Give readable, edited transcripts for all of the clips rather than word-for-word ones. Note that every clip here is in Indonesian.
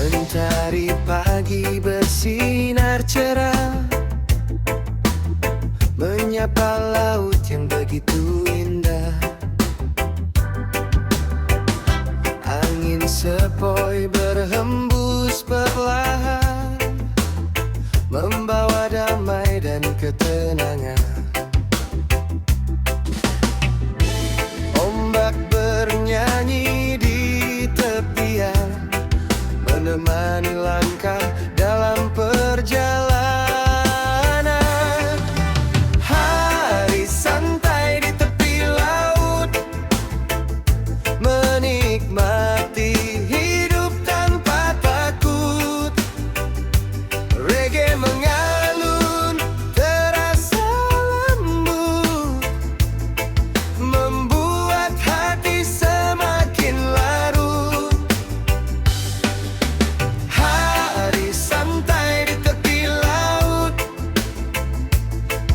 Mentari pagi bersinar cerah, menyapa laut yang begitu indah. Angin sepoi berhembus perlahan, membawa damai dan ketenangan. Ombak bernyanyi di tepian, menemani langkah dalam perjalanan. Hari santai di tepi laut, menikmati hidup tanpa takut. Reggae mengalun, terasa lembut, membuat hati semakin larut. Hari santai di tepi laut,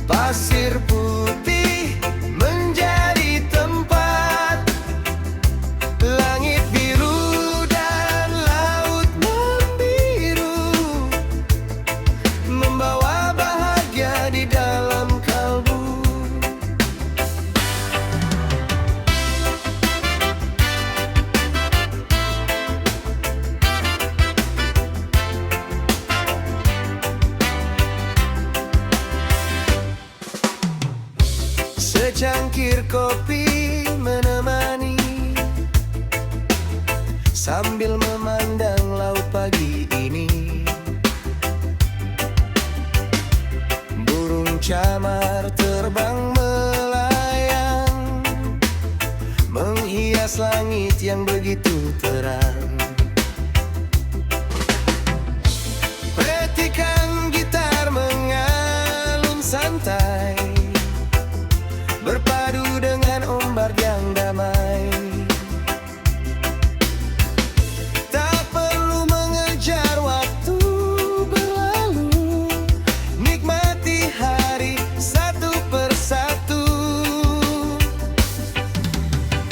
pasir putih menjadi tempat, langit biru dan laut membiru, membawa bahagia di dalam kalbu. Secangkir kopi menemani, sambil memandang laut pagi ini. Burung camar terbang melayang, menghias langit yang begitu terang. Petikan gitar mengalun santai, berpadu dengan ombak yang damai. Tak perlu mengejar waktu berlalu, nikmati hari satu persatu.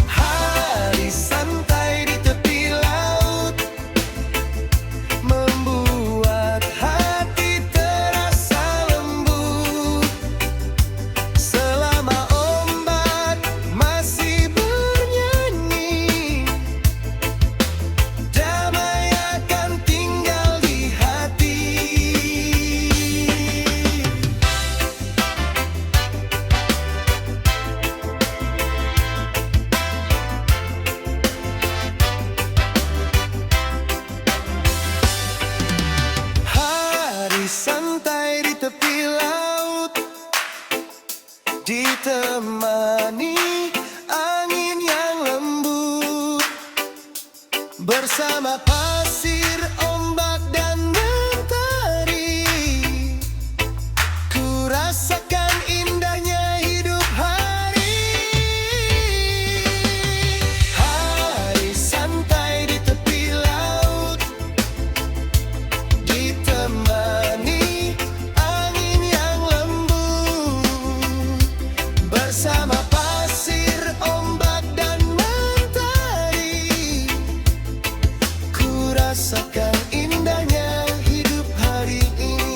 Hari santai di tepi laut, membuat hati terasa lembut. Selama ombak masih bernyanyi, damai akan tinggal di hati. Hari santai di tepi laut, ditemani angin yang lembut, bersama pasir, ombak dan mentari. Ku rasakan indahnya hidup hari. Hari santai di tepi laut, ditemani angin yang lembut, bersama pasir, ombak dan mentari. Ku rasakan indahnya hidup hari ini.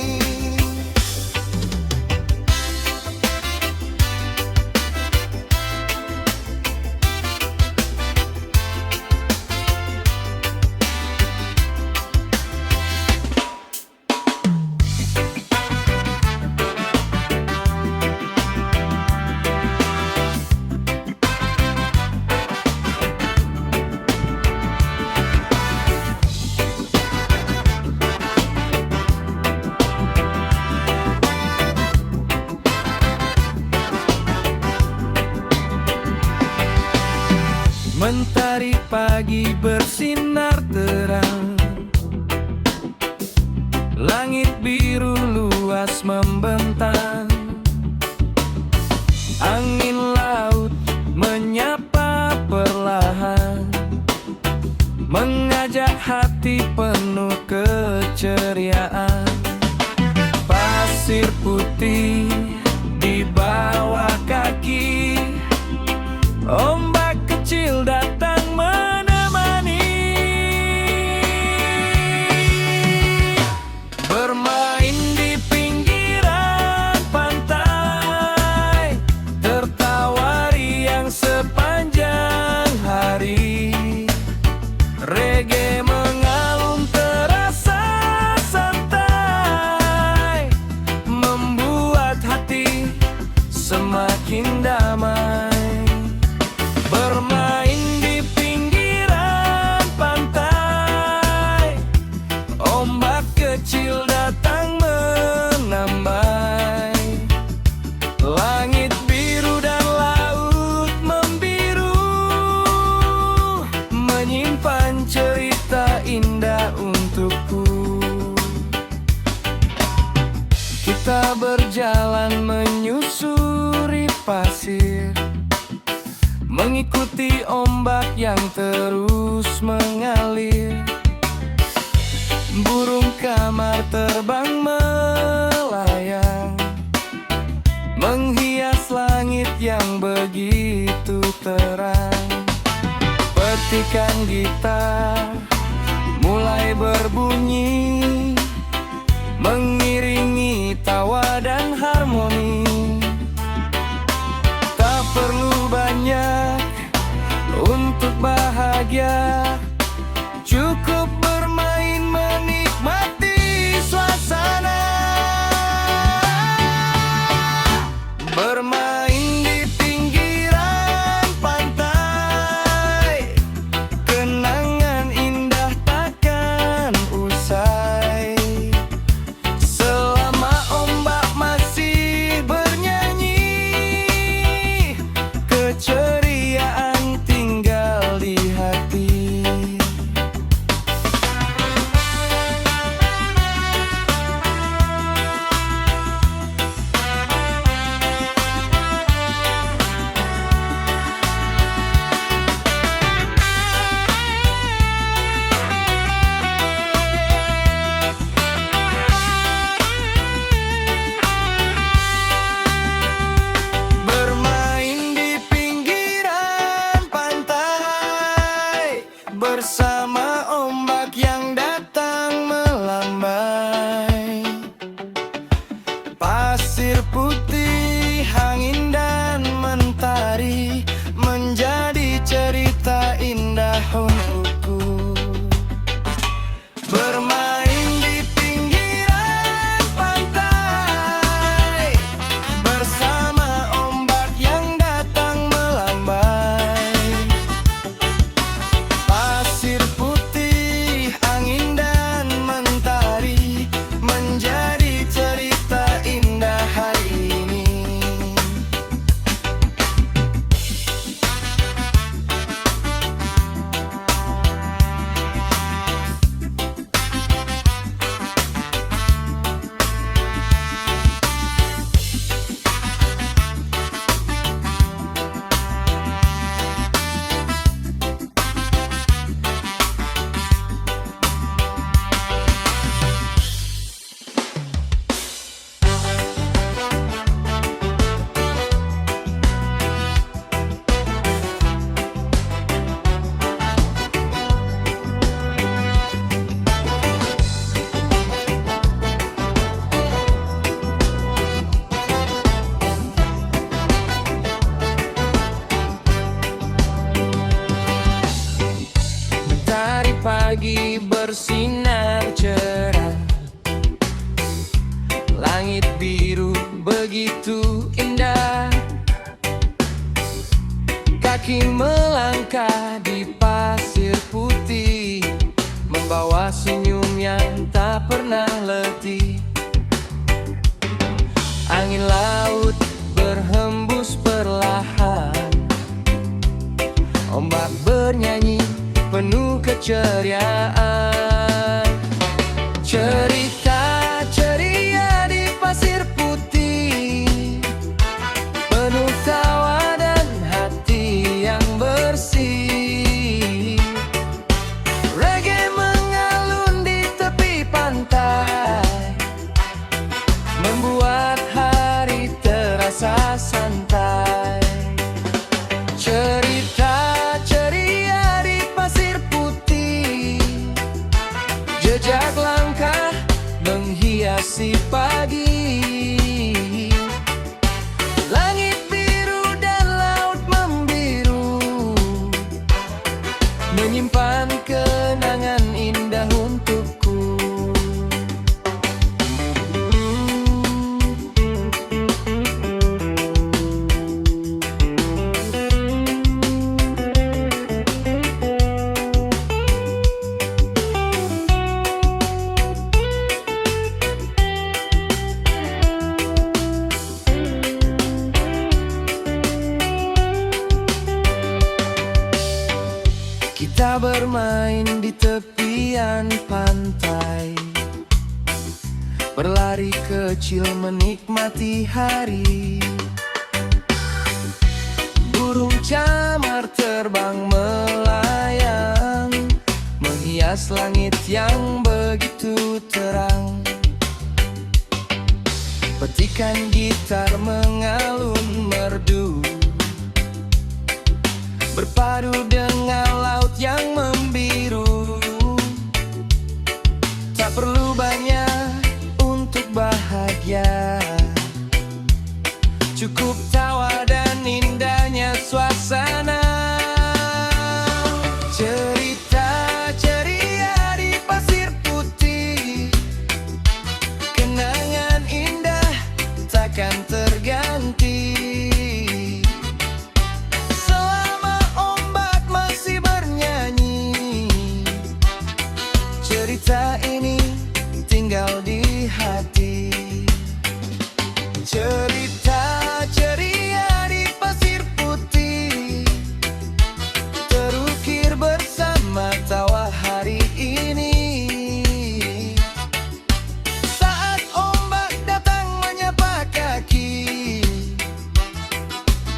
Mentari pagi bersinar terang, langit biru luas membentang. Angin laut menyapa perlahan, mengajak hati penuh keceriaan. Pasir putih di bawah kaki, ombak kecil datang menemani. untukku. Kita berjalan menyusuri pasir, mengikuti ombak yang terus mengalir. Burung kamar terbang melayang, menghias langit yang begitu terang. Petikan gitar mulai berbunyi, mengiringi tawa dan harmoni. Tak perlu banyak untuk bahagia, cukup bermain menikmati suasana. Bermain di pinggiran pantai, kenangan indah takkan usai. Selama ombak masih bernyanyi, keceriaan tinggal di hati. Bermain di pinggiran pantai, bersama ombak yang datang melambai. Pasir putih, angin dan mentari, menjadi cerita indah untukku. Bermain di pinggiran pantai, bersama ombak yang datang melambai. Pasir putih, angin dan mentari, menjadi cerita indah hari ini. Mentari pagi bersinar cerah, langit biru begitu indah. Kaki melangkah di pasir putih, membawa senyum yang tak pernah letih. Angin laut berhembus perlahan, ombak bernyanyi penuh keceriaan. Cerita ceria di pasir putih, penuh tawa dan hati yang bersih. Reggae mengalun di tepi pantai, membuat hari terasa santai. Cerita ceria di pasir putih, jejak langkah menghiasi pagi. Langit biru dan laut membiru, menyimpan kenangan indah untukku. pantai, berlari kecil menikmati hari. Burung camar terbang melayang, menghias langit yang begitu terang. Petikan gitar mengalun merdu, berpadu dengan laut yang membiru. Tak perlu banyak untuk bahagia, cukup tawa dan indahnya suasana. Cerita ceria di pasir putih, kenangan indah takkan terganti. Selama ombak masih bernyanyi, cerita ini tinggal di hati. Cerita ceria di pasir putih, terukir bersama tawa hari ini. Saat ombak datang menyapa kaki,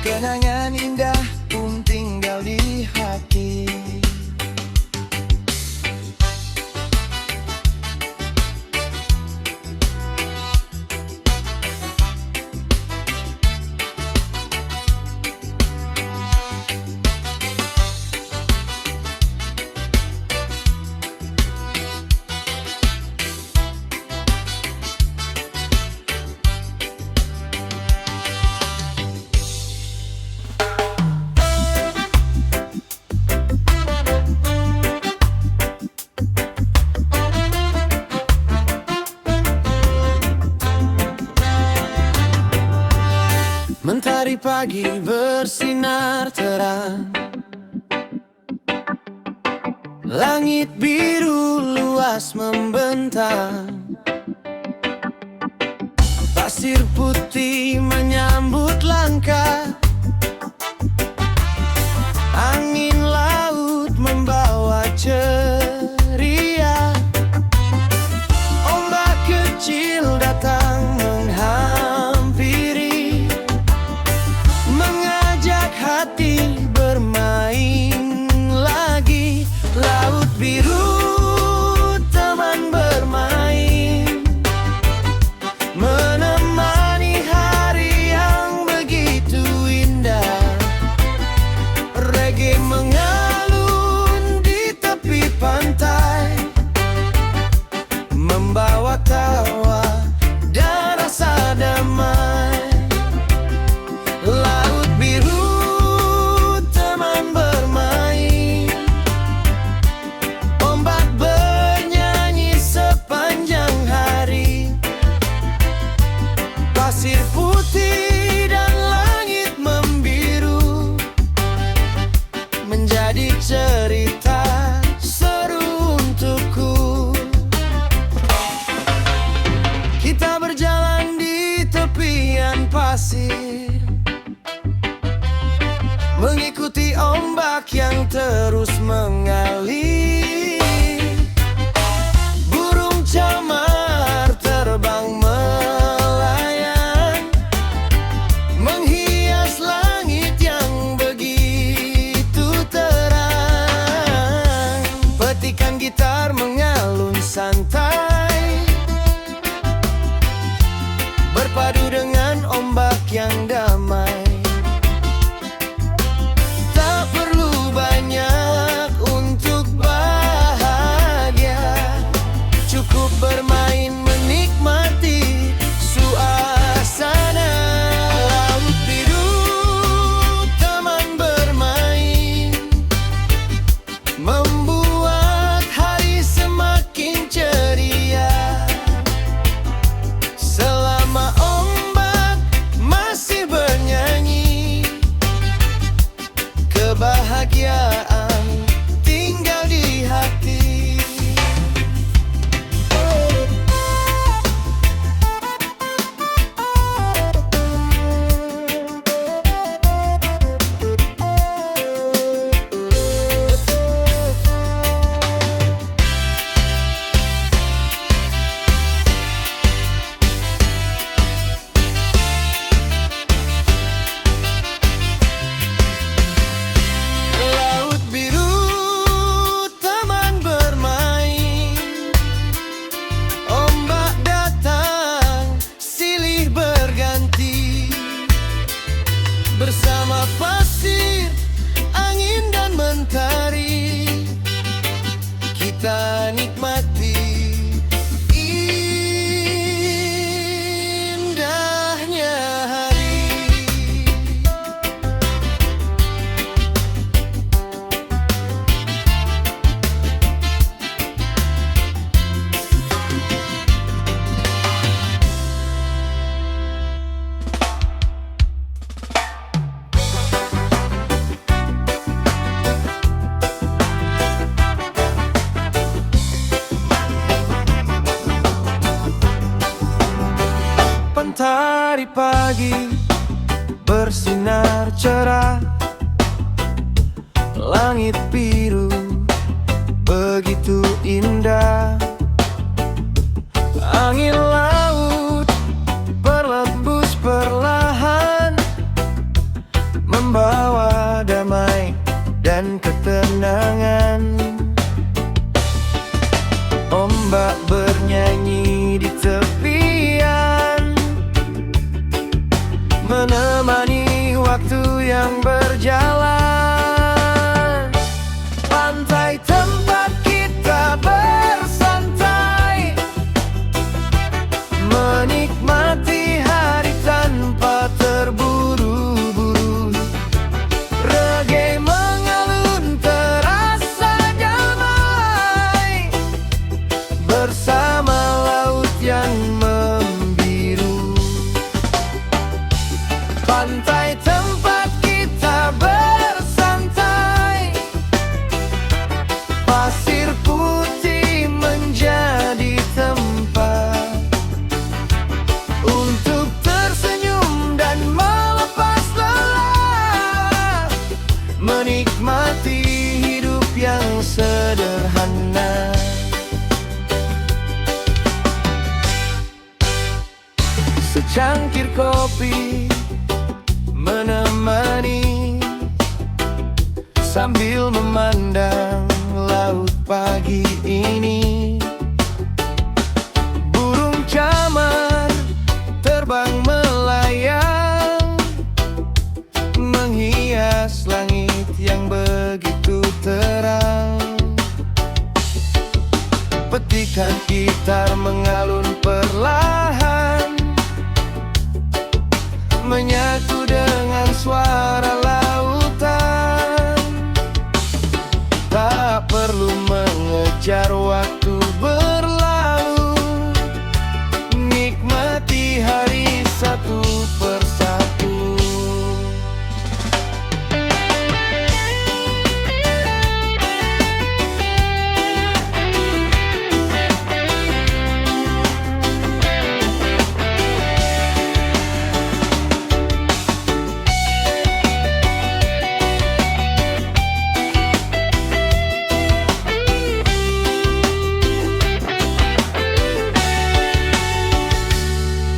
kenangan indah pun tinggal di hati. Mentari pagi bersinar terang, langit biru luas membentang, pasir putih menyambut langkah, angin laut membawa ceria, ombak kecil datang menghampiri, mengajak hati bermain lagi. Laut biru teman bermain, menemani hari yang begitu indah. Reggae mengalun di tepi pantai, membawa tawa dan rasa damai. Laut biru teman bermain, ombak bernyanyi sepanjang hari. Pasir putih dan langit membiru, menjadi cerita seru untukku. Kita berjalan di tepian pasir, mengikuti ombak yang terus mengalir. Burung camar terbang melayang, menghias langit yang begitu terang. Petikan gitar mengalun santai, berpadu dengan ombak yang damai. Tak perlu banyak untuk Mentari pagi bersinar cerah, langit biru begitu indah. Angin laut berlembus perlahan, membawa damai dan ketenangan. Ombak bernyanyi di tepian, menemani waktu yang berjalan. Pantai tempat kita bersantai, menikmati hari tanpa terburu-buru. Reggae mengalun terasa damai, bersama laut yang membiru. Pantai tempat kita bersantai, pasir putih menjadi tempat untuk tersenyum dan melepas lelah, menikmati hidup yang sederhana. Secangkir kopi menemani, sambil memandang laut pagi ini. Burung camar terbang melayang, menghias langit yang begitu terang. Petikan gitar mengalun perlahan, menyatu dengan suara lautan. Tak perlu mengejar waktu berlalu, nikmati hari satu persatu.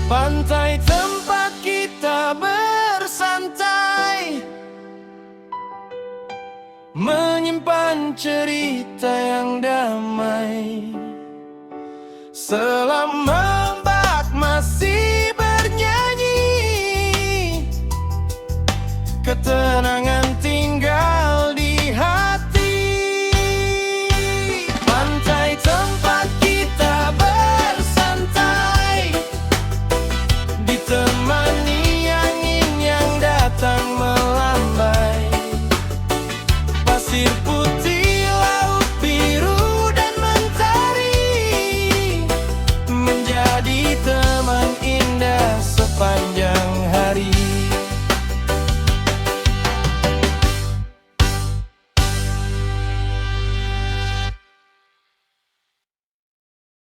Pantai tempat kita bersantai, menyimpan cerita yang damai selama